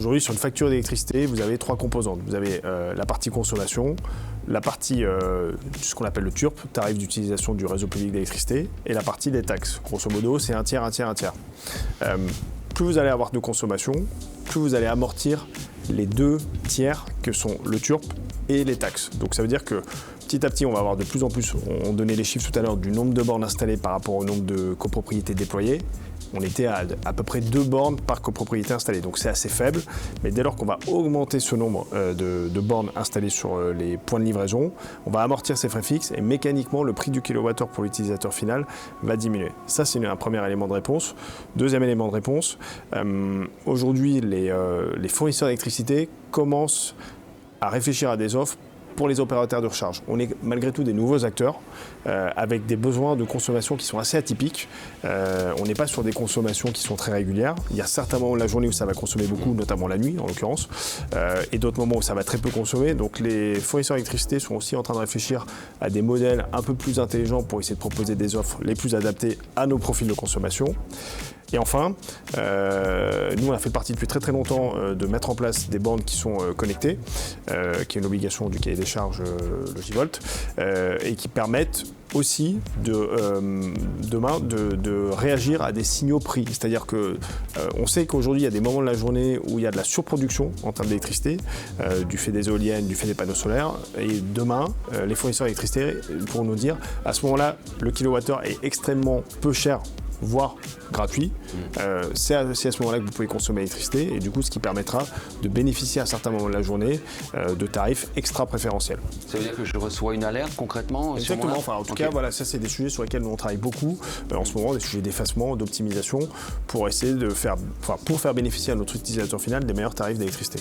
Aujourd'hui, sur une facture d'électricité, vous avez 3 composantes. Vous avez la partie consommation, la partie, ce qu'on appelle le TURP, tarif d'utilisation du réseau public d'électricité, et la partie des taxes. Grosso modo, c'est un tiers, un tiers, un tiers. Plus vous allez avoir de consommation, plus vous allez amortir les 2 tiers que sont le TURP et les taxes. Donc ça veut dire que petit à petit, on va avoir de plus en plus, on donnait les chiffres tout à l'heure du nombre de bornes installées par rapport au nombre de copropriétés déployées. On était à peu près 2 bornes par copropriété installée, donc c'est assez faible. Mais dès lors qu'on va augmenter ce nombre de bornes installées sur les points de livraison, on va amortir ces frais fixes et mécaniquement, le prix du kilowattheure pour l'utilisateur final va diminuer. Ça, c'est un premier élément de réponse. Deuxième élément de réponse, aujourd'hui, les fournisseurs d'électricité commencent à réfléchir à des offres pour les opérateurs de recharge. On est malgré tout des nouveaux acteurs avec des besoins de consommation qui sont assez atypiques. On n'est pas sur des consommations qui sont très régulières. Il y a certains moments de la journée où ça va consommer beaucoup, notamment la nuit en l'occurrence, et d'autres moments où ça va très peu consommer. Donc les fournisseurs d'électricité sont aussi en train de réfléchir à des modèles un peu plus intelligents pour essayer de proposer des offres les plus adaptées à nos profils de consommation. Et enfin, nous on a fait partie depuis très très longtemps de mettre en place des bornes qui sont connectées, qui est une obligation du cahier des charges Logivolt, et qui permettent aussi demain de réagir à des signaux prix. C'est-à-dire que on sait qu'aujourd'hui il y a des moments de la journée où il y a de la surproduction en termes d'électricité, du fait des éoliennes, du fait des panneaux solaires, et demain les fournisseurs d'électricité pourront nous dire à ce moment-là le kilowattheure est extrêmement peu cher, voire gratuit, c'est à ce moment-là que vous pouvez consommer l'électricité et du coup ce qui permettra de bénéficier à certains moments de la journée de tarifs extra préférentiels. Ça veut dire que je reçois une alerte concrètement? Exactement, enfin, en tout cas voilà, ça c'est des sujets sur lesquels nous on travaille beaucoup en ce moment, des sujets d'effacement, d'optimisation pour essayer de faire, pour faire bénéficier à notre utilisateur final des meilleurs tarifs d'électricité.